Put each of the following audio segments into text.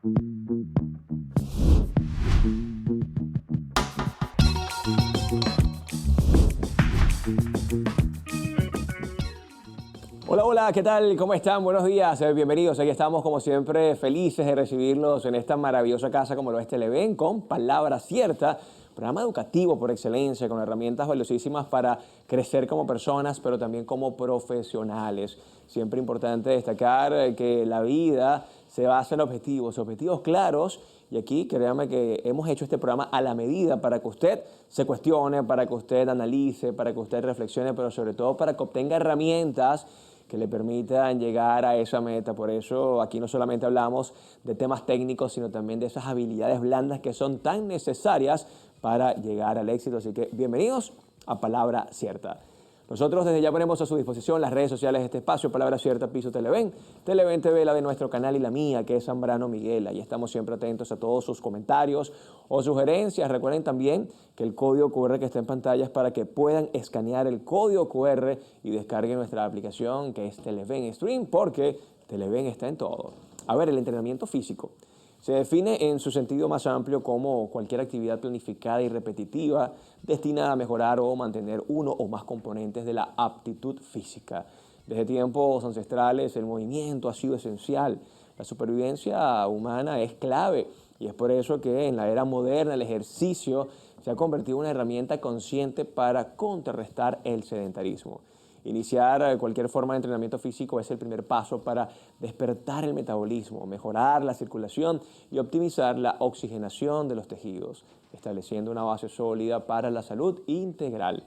Hola, hola, ¿qué tal? ¿Cómo están? Buenos días, bienvenidos. Aquí estamos, como siempre, felices de recibirlos en esta maravillosa casa como lo es Televen, con Palabra Cierta, programa educativo por excelencia, con herramientas valiosísimas para crecer como personas, pero también como profesionales. Siempre importante destacar que la vida se basa en objetivos claros. Y aquí, créanme que hemos hecho este programa a la medida para que usted se cuestione, para que usted analice, para que usted reflexione, pero sobre todo para que obtenga herramientas que le permitan llegar a esa meta. Por eso aquí no solamente hablamos de temas técnicos, sino también de esas habilidades blandas que son tan necesarias para llegar al éxito. Así que bienvenidos a Palabra Cierta. Nosotros desde ya ponemos a su disposición las redes sociales de este espacio, Palabra Cierta, Piso Televen, Televen TV, la de nuestro canal y la mía, que es Zambrano Miguel. Ahí estamos siempre atentos a todos sus comentarios o sugerencias. Recuerden también que el código QR que está en pantalla es para que puedan escanear el código QR y descarguen nuestra aplicación, que es Televen Stream, porque Televen está en todo. A ver, el entrenamiento físico se define en su sentido más amplio como cualquier actividad planificada y repetitiva destinada a mejorar o mantener uno o más componentes de la aptitud física. Desde tiempos ancestrales el movimiento ha sido esencial. La supervivencia humana es clave y es por eso que en la era moderna el ejercicio se ha convertido en una herramienta consciente para contrarrestar el sedentarismo. Iniciar cualquier forma de entrenamiento físico es el primer paso para despertar el metabolismo, mejorar la circulación y optimizar la oxigenación de los tejidos, estableciendo una base sólida para la salud integral.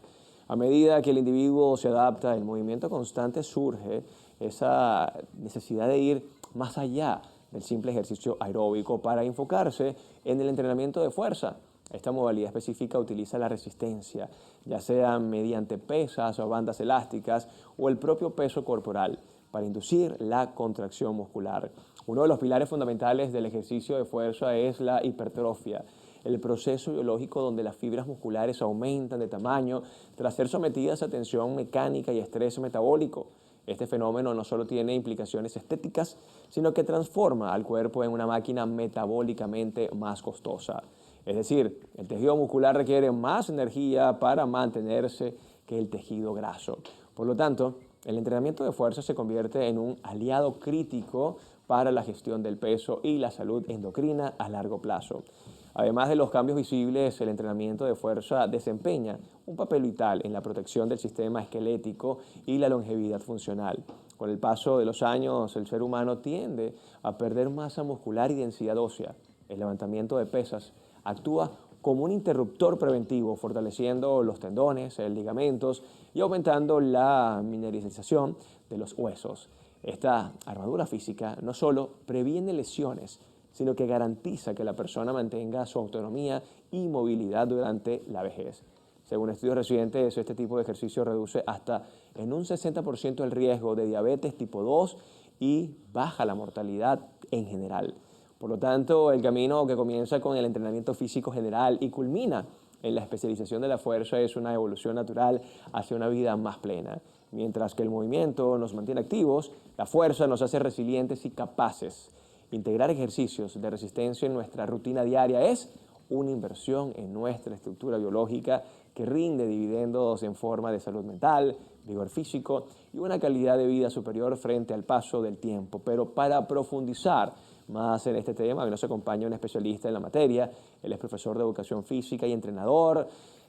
A medida que el individuo se adapta, el movimiento constante surge esa necesidad de ir más allá del simple ejercicio aeróbico para enfocarse en el entrenamiento de fuerza. Esta modalidad específica utiliza la resistencia, ya sea mediante pesas o bandas elásticas o el propio peso corporal, para inducir la contracción muscular. Uno de los pilares fundamentales del ejercicio de fuerza es la hipertrofia, el proceso biológico donde las fibras musculares aumentan de tamaño tras ser sometidas a tensión mecánica y estrés metabólico. Este fenómeno no solo tiene implicaciones estéticas, sino que transforma al cuerpo en una máquina metabólicamente más costosa. Es decir, el tejido muscular requiere más energía para mantenerse que el tejido graso. Por lo tanto, el entrenamiento de fuerza se convierte en un aliado crítico para la gestión del peso y la salud endocrina a largo plazo. Además de los cambios visibles, el entrenamiento de fuerza desempeña un papel vital en la protección del sistema esquelético y la longevidad funcional. Con el paso de los años, el ser humano tiende a perder masa muscular y densidad ósea. El levantamiento de pesas actúa como un interruptor preventivo, fortaleciendo los tendones, ligamentos y aumentando la mineralización de los huesos. Esta armadura física no solo previene lesiones, sino que garantiza que la persona mantenga su autonomía y movilidad durante la vejez. Según estudios recientes, este tipo de ejercicio reduce hasta en un 60% el riesgo de diabetes tipo 2 y baja la mortalidad en general. Por lo tanto, el camino que comienza con el entrenamiento físico general y culmina en la especialización de la fuerza es una evolución natural hacia una vida más plena. Mientras que el movimiento nos mantiene activos, la fuerza nos hace resilientes y capaces. Integrar ejercicios de resistencia en nuestra rutina diaria es una inversión en nuestra estructura biológica que rinde dividendos en forma de salud mental, vigor físico y una calidad de vida superior frente al paso del tiempo. Pero para profundizar más en este tema, hoy nos acompaña un especialista en la materia. Él es profesor de educación física y entrenador.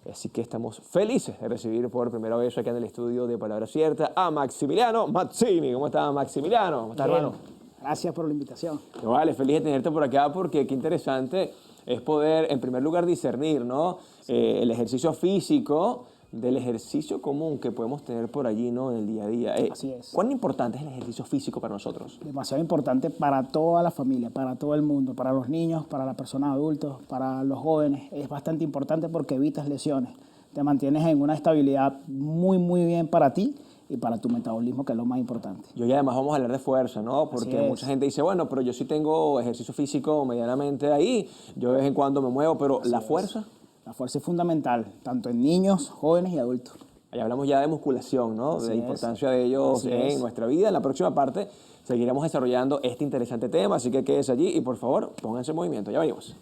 Así que estamos felices de recibir por primera vez acá en el estudio de Palabra Cierta a Maximiliano Mazzini. ¿Cómo está, Maximiliano? ¿Cómo está, hermano? Gracias por la invitación. No, vale, feliz de tenerte por acá porque qué interesante es poder, en primer lugar, discernir, ¿no? El ejercicio físico del ejercicio común que podemos tener por allí, ¿no? En el día a día. Así es. ¿Cuán importante es el ejercicio físico para nosotros? Demasiado importante para toda la familia, para todo el mundo, para los niños, para las personas adultas, para los jóvenes. Es bastante importante porque evitas lesiones. Te mantienes en una estabilidad muy bien para ti y para tu metabolismo, que es lo más importante. Y hoy además vamos a hablar de fuerza, ¿no? Porque mucha gente dice, bueno, pero yo sí tengo ejercicio físico medianamente ahí, yo de vez en cuando me muevo, pero ¿la fuerza? La fuerza es fundamental, tanto en niños, jóvenes y adultos. Ahí hablamos ya de musculación, ¿no? De la importancia de ellos en nuestra vida. En la próxima parte seguiremos desarrollando este interesante tema, así que quédese allí y por favor, pónganse en movimiento. Ya venimos.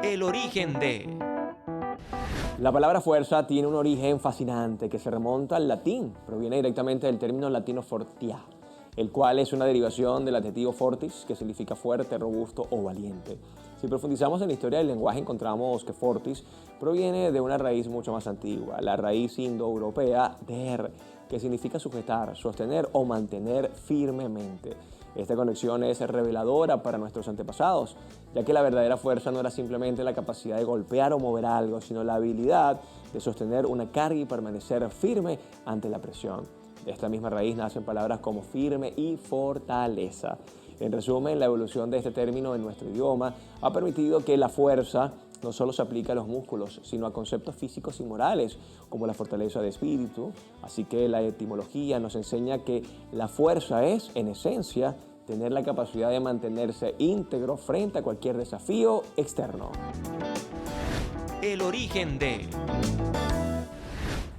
El origen de... La palabra fuerza tiene un origen fascinante que se remonta al latín, proviene directamente del término latino fortia, el cual es una derivación del adjetivo fortis, que significa fuerte, robusto o valiente. Si profundizamos en la historia del lenguaje, encontramos que fortis proviene de una raíz mucho más antigua, la raíz indoeuropea der, que significa sujetar, sostener o mantener firmemente. Esta conexión es reveladora para nuestros antepasados, ya que la verdadera fuerza no era simplemente la capacidad de golpear o mover algo, sino la habilidad de sostener una carga y permanecer firme ante la presión. De esta misma raíz nacen palabras como firme y fortaleza. En resumen, la evolución de este término en nuestro idioma ha permitido que la fuerza no solo se aplique a los músculos, sino a conceptos físicos y morales, como la fortaleza de espíritu. Así que la etimología nos enseña que la fuerza es, en esencia, tener la capacidad de mantenerse íntegro frente a cualquier desafío externo. El origen de...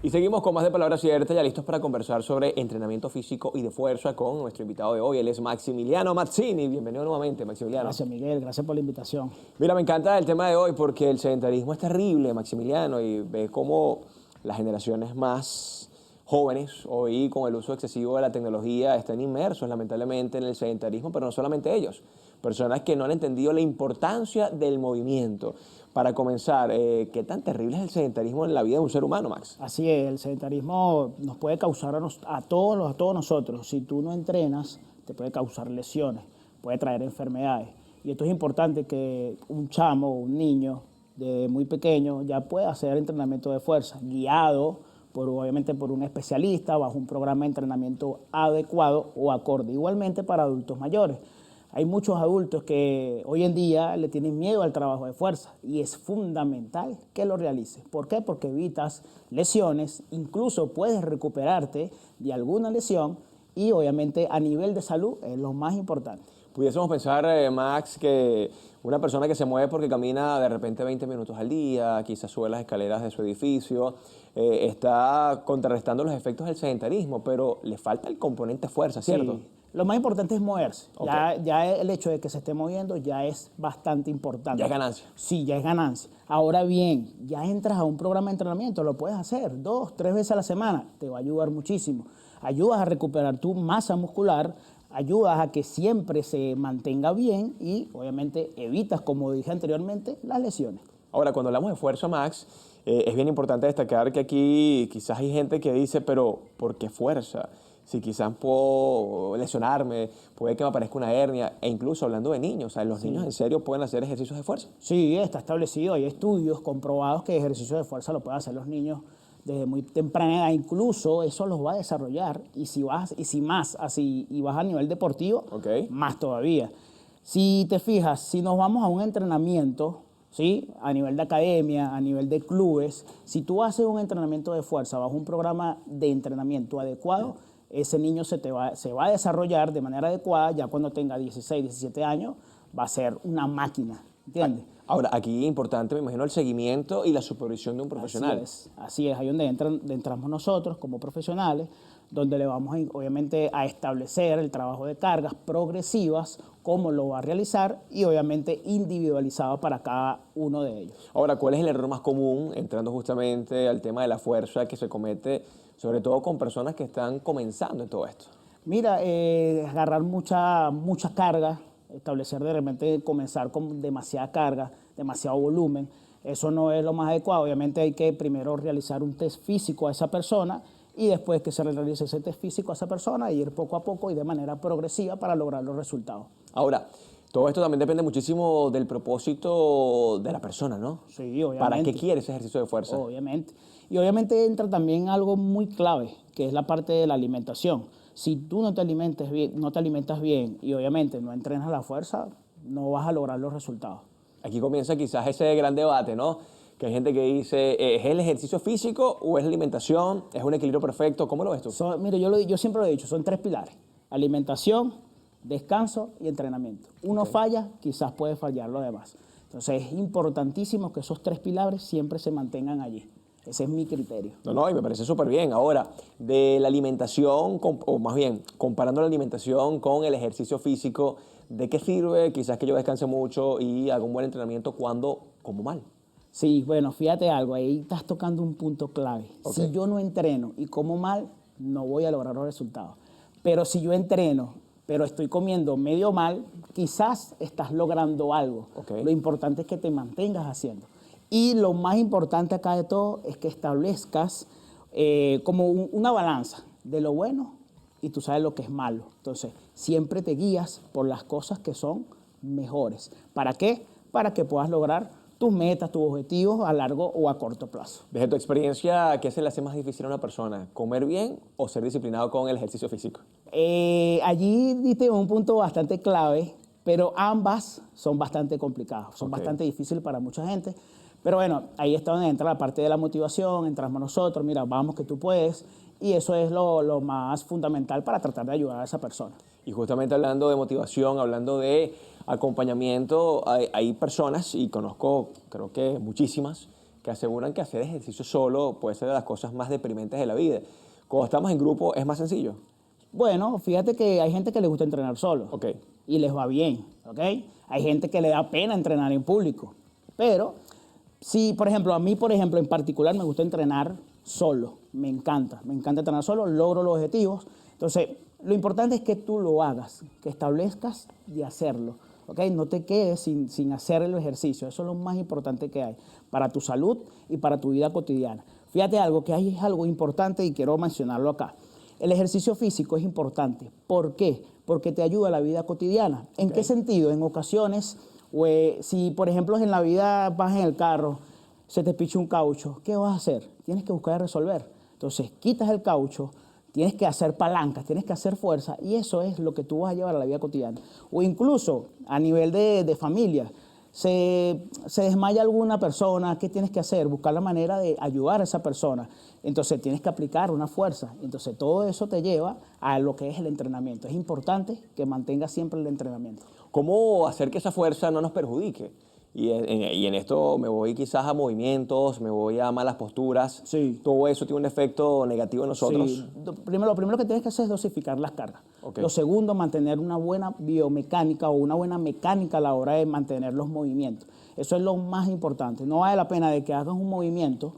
Y seguimos con más de Palabra Cierta, ya listos para conversar sobre entrenamiento físico y de fuerza con nuestro invitado de hoy. Él es Maximiliano Mazzini. Bienvenido nuevamente, Maximiliano. Gracias, Miguel. Gracias por la invitación. Mira, me encanta el tema de hoy porque el sedentarismo es terrible, Maximiliano, y ve cómo las generaciones más jóvenes hoy con el uso excesivo de la tecnología están inmersos lamentablemente en el sedentarismo, pero no solamente ellos, personas que no han entendido la importancia del movimiento. Para comenzar, ¿qué tan terrible es el sedentarismo en la vida de un ser humano, Max? Así es, el sedentarismo nos puede causar a todos nosotros. Si tú no entrenas, te puede causar lesiones, puede traer enfermedades. Y esto es importante que un chamo o un niño de muy pequeño ya pueda hacer entrenamiento de fuerza, guiado obviamente por un especialista, bajo un programa de entrenamiento adecuado o acorde. Igualmente para adultos mayores. Hay muchos adultos que hoy en día le tienen miedo al trabajo de fuerza y es fundamental que lo realices. ¿Por qué? Porque evitas lesiones, incluso puedes recuperarte de alguna lesión y obviamente a nivel de salud es lo más importante. Pudiésemos pensar, Max, que una persona que se mueve porque camina de repente 20 minutos al día, quizás sube las escaleras de su edificio, está contrarrestando los efectos del sedentarismo, pero le falta el componente fuerza, ¿cierto? Sí. Lo más importante es moverse. Okay. Ya el hecho de que se esté moviendo ya es bastante importante. Ya es ganancia. Sí, ya es ganancia. Ahora bien, ya entras a un programa de entrenamiento, lo puedes hacer 2, 3 veces a la semana, te va a ayudar muchísimo. Ayudas a recuperar tu masa muscular, ayudas a que siempre se mantenga bien y obviamente evitas, como dije anteriormente, las lesiones. Ahora, cuando hablamos de fuerza, Max, es bien importante destacar que aquí quizás hay gente que dice, pero ¿por qué fuerza? Si quizás puedo lesionarme, puede que me aparezca una hernia, e incluso hablando de niños, o sea, los niños en serio pueden hacer ejercicios de fuerza. Sí, está establecido, hay estudios comprobados que ejercicios de fuerza lo pueden hacer los niños desde muy temprana edad, incluso eso los va a desarrollar y si vas a nivel deportivo, Okay. Más todavía. Si te fijas, si nos vamos a un entrenamiento, ¿sí? A nivel de academia, a nivel de clubes, si tú haces un entrenamiento de fuerza bajo un programa de entrenamiento adecuado, ese niño se va a desarrollar de manera adecuada, ya cuando tenga 16, 17 años, va a ser una máquina, ¿entiendes? Ahora, aquí es importante, me imagino, el seguimiento y la supervisión de un profesional. Así es, ahí donde entramos nosotros como profesionales, donde le vamos obviamente a establecer el trabajo de cargas progresivas, cómo lo va a realizar y obviamente individualizado para cada uno de ellos. Ahora, ¿cuál es el error más común, entrando justamente al tema de la fuerza que se comete, sobre todo con personas que están comenzando en todo esto? Mira, agarrar mucha carga, establecer de repente, comenzar con demasiada carga, demasiado volumen, eso no es lo más adecuado. Obviamente hay que primero realizar un test físico a esa persona y después que se realice ese test físico a esa persona, ir poco a poco y de manera progresiva para lograr los resultados. Ahora, todo esto también depende muchísimo del propósito de la persona, ¿no? Sí, obviamente. ¿Para qué quiere ese ejercicio de fuerza? Obviamente. Y obviamente entra también algo muy clave, que es la parte de la alimentación. Si tú no te alimentas bien y obviamente no entrenas la fuerza, no vas a lograr los resultados. Aquí comienza quizás ese gran debate, ¿no? Que hay gente que dice, ¿es el ejercicio físico o es la alimentación? ¿Es un equilibrio perfecto? ¿Cómo lo ves tú? Mire, yo siempre lo he dicho, son 3 pilares. Alimentación, descanso y entrenamiento. Uno falla, quizás puede fallar lo demás. Entonces es importantísimo que esos 3 pilares siempre se mantengan allí. Ese es mi criterio. No, y me parece súper bien. Ahora, de la alimentación, o más bien, comparando la alimentación con el ejercicio físico, ¿de qué sirve quizás que yo descanse mucho y haga un buen entrenamiento cuando como mal? Sí, bueno, fíjate algo, ahí estás tocando un punto clave. Si yo no entreno y como mal, no voy a lograr los resultados. Pero si yo entreno, pero estoy comiendo medio mal, quizás estás logrando algo. Lo importante es que te mantengas haciendo. Y lo más importante acá de todo es que establezcas como una balanza de lo bueno y tú sabes lo que es malo. Entonces, siempre te guías por las cosas que son mejores. ¿Para qué? Para que puedas lograr tus metas, tus objetivos a largo o a corto plazo. Desde tu experiencia, ¿qué se le hace más difícil a una persona? ¿Comer bien o ser disciplinado con el ejercicio físico? Allí diste un punto bastante clave, pero ambas son bastante complicadas, son bastante difíciles para mucha gente. Pero bueno, ahí está donde entra la parte de la motivación, entramos nosotros, mira, vamos que tú puedes, y eso es lo más fundamental para tratar de ayudar a esa persona. Y justamente hablando de motivación, hablando de acompañamiento, hay personas, y conozco creo que muchísimas, que aseguran que hacer ejercicio solo puede ser de las cosas más deprimentes de la vida. Cuando estamos en grupo es más sencillo. Bueno, fíjate que hay gente que le gusta entrenar solo y les va bien, ¿ok? Hay gente que le da pena entrenar en público, pero si, por ejemplo, a mí, por ejemplo, en particular me gusta entrenar solo, me encanta entrenar solo, logro los objetivos. Entonces, lo importante es que tú lo hagas, que establezcas de hacerlo, ¿ok? No te quedes sin hacer el ejercicio, eso es lo más importante que hay para tu salud y para tu vida cotidiana. Fíjate algo, que hay algo importante y quiero mencionarlo acá. El ejercicio físico es importante. ¿Por qué? Porque te ayuda a la vida cotidiana. ¿En qué sentido? En ocasiones, si por ejemplo en la vida vas en el carro, se te picha un caucho, ¿qué vas a hacer? Tienes que buscar resolver. Entonces, quitas el caucho, tienes que hacer palancas, tienes que hacer fuerza, y eso es lo que tú vas a llevar a la vida cotidiana. O incluso a nivel de familia, se desmaya alguna persona, ¿qué tienes que hacer? Buscar la manera de ayudar a esa persona. Entonces tienes que aplicar una fuerza. Entonces todo eso te lleva a lo que es el entrenamiento. Es importante que mantengas siempre el entrenamiento. ¿Cómo hacer que esa fuerza no nos perjudique? Y en esto me voy quizás a movimientos, me voy a malas posturas. Sí. Todo eso tiene un efecto negativo en nosotros. Sí. Lo primero que tienes que hacer es dosificar las cargas. Lo segundo, mantener una buena biomecánica o una buena mecánica a la hora de mantener los movimientos. Eso es lo más importante. No vale la pena de que hagas un movimiento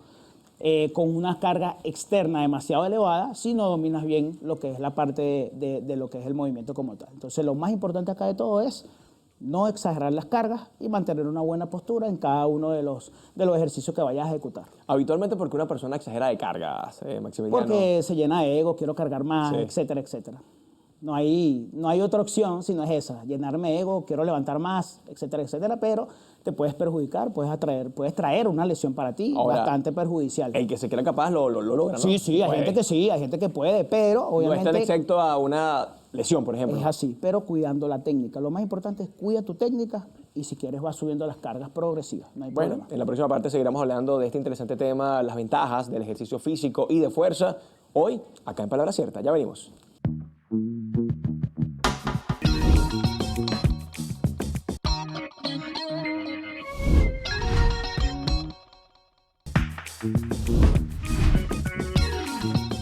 con una carga externa demasiado elevada si no dominas bien lo que es la parte de lo que es el movimiento como tal. Entonces, lo más importante acá de todo es no exagerar las cargas y mantener una buena postura en cada uno de los ejercicios que vayas a ejecutar. Habitualmente, ¿por qué una persona exagera de cargas, Maximiliano? Porque se llena de ego, quiero cargar más, etcétera, etcétera. No hay otra opción sino es esa, llenarme de ego, quiero levantar más, etcétera, etcétera, pero te puedes perjudicar, puedes traer una lesión para ti. Ahora, bastante perjudicial. El que se crea capaz lo logra, ¿no? Sí, hay gente que puede, pero obviamente no están exento a una lesión, por ejemplo. Es así, pero cuidando la técnica. Lo más importante es cuida tu técnica y si quieres vas subiendo las cargas progresivas. No hay problema. En la próxima parte seguiremos hablando de este interesante tema, las ventajas del ejercicio físico y de fuerza. Hoy, acá en Palabra Cierta. Ya venimos.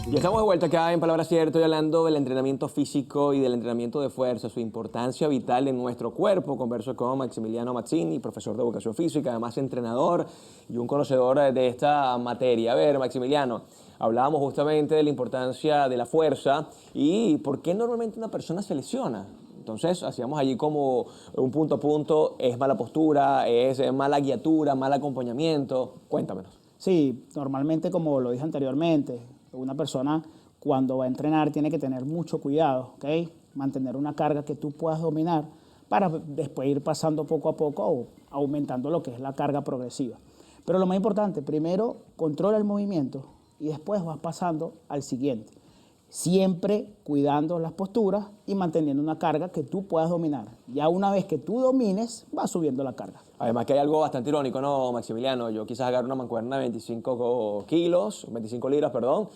Ya estamos de vuelta acá en Palabra Cierta, y hablando del entrenamiento físico y del entrenamiento de fuerza, su importancia vital en nuestro cuerpo. Converso con Maximiliano Mazzini, profesor de educación física, además entrenador y un conocedor de esta materia. A ver, Maximiliano, hablábamos justamente de la importancia de la fuerza y por qué normalmente una persona se lesiona. Entonces, hacíamos allí como un punto a punto, es mala postura, es mala guiatura, mal acompañamiento. Cuéntamenos. Sí, normalmente, como lo dije anteriormente, una persona cuando va a entrenar tiene que tener mucho cuidado, ¿ok? Mantener una carga que tú puedas dominar para después ir pasando poco a poco o aumentando lo que es la carga progresiva. Pero lo más importante, primero controla el movimiento y después vas pasando al siguiente. siempre cuidando las posturas y manteniendo una carga que tú puedas dominar. Ya una vez que tú domines, vas subiendo la carga. Además que hay algo bastante irónico, ¿no, Maximiliano? Yo quizás agarro una mancuerna de 25 kilos, 25 libras, perdón,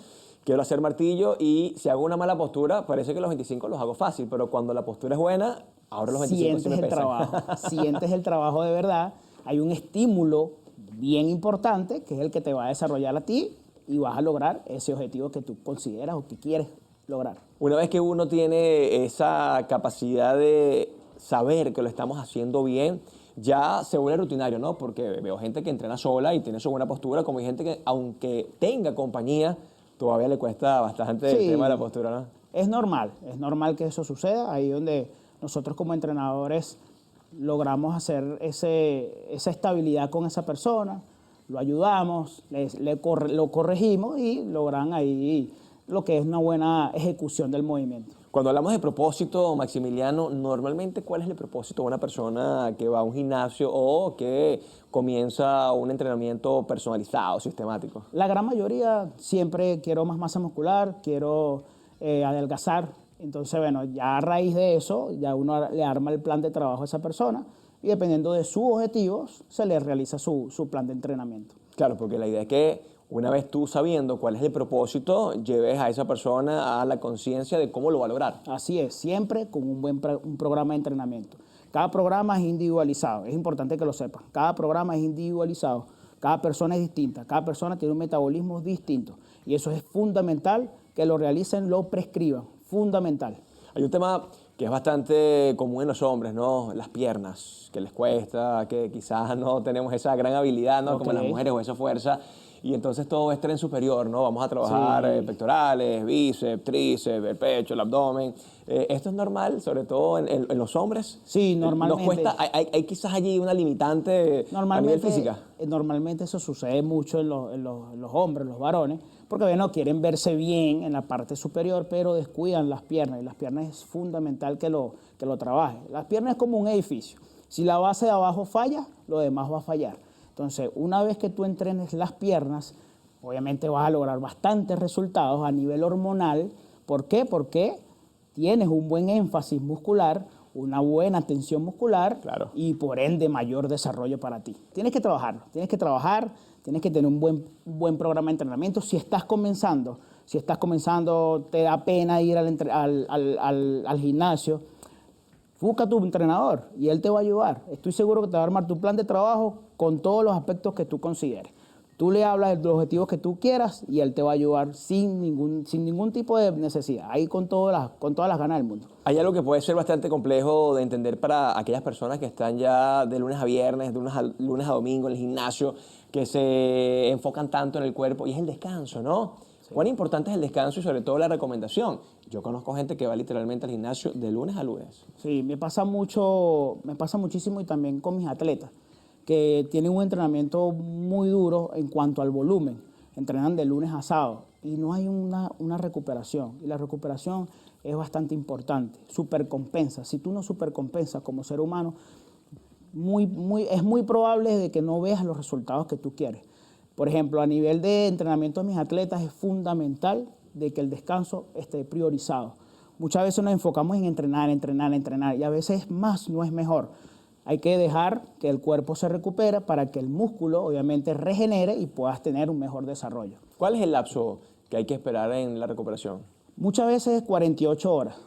quiero hacer martillo y si hago una mala postura, parece que los 25 los hago fácil, pero cuando la postura es buena, ahora los 25 sí me pesan. Sientes el trabajo de verdad, hay un estímulo bien importante que es el que te va a desarrollar a ti y vas a lograr ese objetivo que tú consideras o que quieres lograr. Una vez que uno tiene esa capacidad de saber que lo estamos haciendo bien, ya se vuelve rutinario, ¿no? Porque veo gente que entrena sola y tiene su buena postura, como hay gente que, aunque tenga compañía, todavía le cuesta bastante el tema de la postura, ¿no? Es normal que eso suceda, ahí donde nosotros como entrenadores logramos hacer esa estabilidad con esa persona, lo ayudamos, lo corregimos y logran ahí lo que es una buena ejecución del movimiento. Cuando hablamos de propósito, Maximiliano, normalmente, ¿cuál es el propósito de una persona que va a un gimnasio o que comienza un entrenamiento personalizado, sistemático? La gran mayoría siempre quiero más masa muscular, quiero adelgazar. Entonces, bueno, ya a raíz de eso, ya uno le arma el plan de trabajo a esa persona y dependiendo de sus objetivos, se le realiza su plan de entrenamiento. Claro, porque la idea es que una vez tú sabiendo cuál es el propósito, lleves a esa persona a la conciencia de cómo lo va a lograr. Así es, siempre con un programa de entrenamiento. Cada programa es individualizado, es importante que lo sepan. Cada programa es individualizado, cada persona es distinta, cada persona tiene un metabolismo distinto. Y eso es fundamental que lo realicen, lo prescriban, fundamental. Hay un tema que es bastante común en los hombres, ¿no? Las piernas, que les cuesta, que quizás no tenemos esa gran habilidad, ¿no? Como las mujeres o esa fuerza. Y entonces todo es tren superior, ¿no? Vamos a trabajar pectorales, bíceps, tríceps, el pecho, el abdomen. ¿Esto es normal, sobre todo en los hombres? Sí, normalmente. ¿Nos cuesta? ¿Hay quizás allí una limitante a nivel física? Normalmente eso sucede mucho en los hombres, los varones, porque bueno, quieren verse bien en la parte superior, pero descuidan las piernas. Y las piernas es fundamental que lo trabajen. Las piernas es como un edificio. Si la base de abajo falla, lo demás va a fallar. Entonces, una vez que tú entrenes las piernas, obviamente vas a lograr bastantes resultados a nivel hormonal. ¿Por qué? Porque tienes un buen énfasis muscular, una buena tensión muscular y por ende mayor desarrollo para ti. Tienes que trabajarlo, tienes que tener un buen programa de entrenamiento. Si estás comenzando, te da pena ir al gimnasio, busca a tu entrenador y él te va a ayudar. Estoy seguro que te va a armar tu plan de trabajo con todos los aspectos que tú consideres. Tú le hablas de los objetivos que tú quieras y él te va a ayudar sin ningún tipo de necesidad, ahí con todas las ganas del mundo. Hay algo que puede ser bastante complejo de entender para aquellas personas que están ya de lunes a viernes, de lunes a domingo en el gimnasio, que se enfocan tanto en el cuerpo y es el descanso, ¿no? Sí. ¿Cuán importante es el descanso y sobre todo la recomendación? Yo conozco gente que va literalmente al gimnasio de lunes a lunes. Sí, me pasa muchísimo y también con mis atletas, que tienen un entrenamiento muy duro en cuanto al volumen. Entrenan de lunes a sábado y no hay una recuperación. Y la recuperación es bastante importante. Supercompensa. Si tú no supercompensas como ser humano, es muy probable de que no veas los resultados que tú quieres. Por ejemplo, a nivel de entrenamiento de mis atletas es fundamental de que el descanso esté priorizado. Muchas veces nos enfocamos en entrenar y a veces más no es mejor. Hay que dejar que el cuerpo se recupere para que el músculo obviamente regenere y puedas tener un mejor desarrollo. ¿Cuál es el lapso que hay que esperar en la recuperación? Muchas veces 48 horas,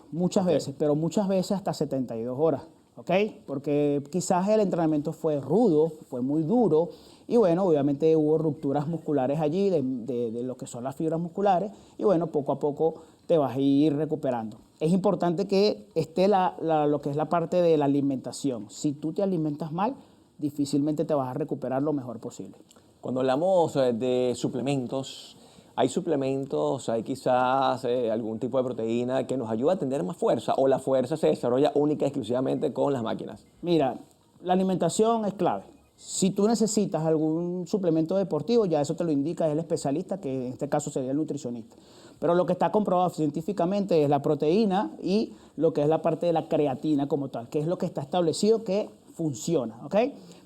veces, pero muchas veces hasta 72 horas, ¿ok? Porque quizás el entrenamiento fue rudo, fue muy duro y bueno, obviamente hubo rupturas musculares allí de lo que son las fibras musculares y bueno, poco a poco te vas a ir recuperando. Es importante que esté lo que es la parte de la alimentación. Si tú te alimentas mal, difícilmente te vas a recuperar lo mejor posible. Cuando hablamos de suplementos, hay quizás algún tipo de proteína que nos ayuda a tener más fuerza o la fuerza se desarrolla única y exclusivamente con las máquinas. Mira, la alimentación es clave. Si tú necesitas algún suplemento deportivo, ya eso te lo indica el especialista, que en este caso sería el nutricionista. Pero lo que está comprobado científicamente es la proteína y lo que es la parte de la creatina como tal, que es lo que está establecido que funciona, ¿ok?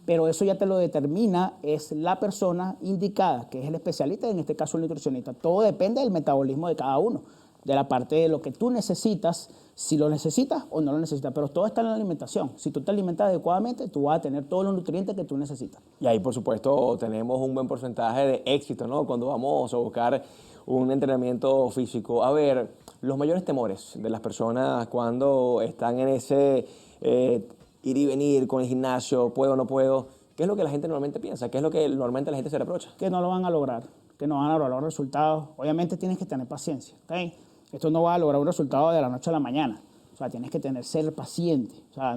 Pero eso ya te lo determina, es la persona indicada, que es el especialista, en este caso el nutricionista. Todo depende del metabolismo de cada uno. de la parte de lo que tú necesitas, si lo necesitas o no lo necesitas. Pero todo está en la alimentación. Si tú te alimentas adecuadamente, tú vas a tener todos los nutrientes que tú necesitas. Y ahí, por supuesto, tenemos un buen porcentaje de éxito, ¿no? Cuando vamos a buscar un entrenamiento físico. A ver, los mayores temores de las personas cuando están en ese ir y venir con el gimnasio, puedo o no puedo, ¿qué es lo que la gente normalmente piensa? ¿Qué es lo que normalmente la gente se reprocha? Que no lo van a lograr, que no van a lograr los resultados. Obviamente tienes que tener paciencia, ¿ok? Esto no va a lograr un resultado de la noche a la mañana. O sea, tienes que ser paciente. O sea,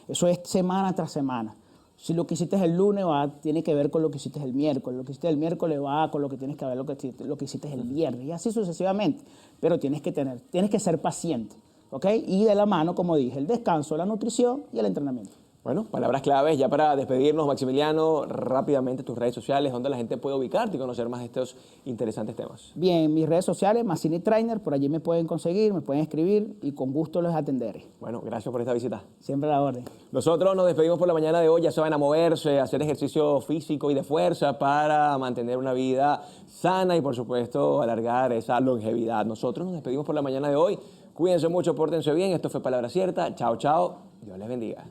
eso es semana tras semana. Si lo que hiciste el lunes tiene que ver con lo que hiciste el miércoles. Lo que hiciste el miércoles va con lo que tienes que ver lo que hiciste el viernes. Y así sucesivamente. Pero tienes que ser paciente, ¿ok? Y de la mano, como dije, el descanso, la nutrición y el entrenamiento. Bueno, palabras claves ya para despedirnos, Maximiliano, rápidamente tus redes sociales, donde la gente puede ubicarte y conocer más de estos interesantes temas. Bien, mis redes sociales, Mazzini Trainer, por allí me pueden conseguir, me pueden escribir y con gusto los atenderé. Bueno, gracias por esta visita. Siempre a la orden. Nosotros nos despedimos por la mañana de hoy, ya saben, a moverse, a hacer ejercicio físico y de fuerza para mantener una vida sana y por supuesto alargar esa longevidad. Nosotros nos despedimos por la mañana de hoy, cuídense mucho, pórtense bien, esto fue Palabra Cierta, chao, chao, Dios les bendiga.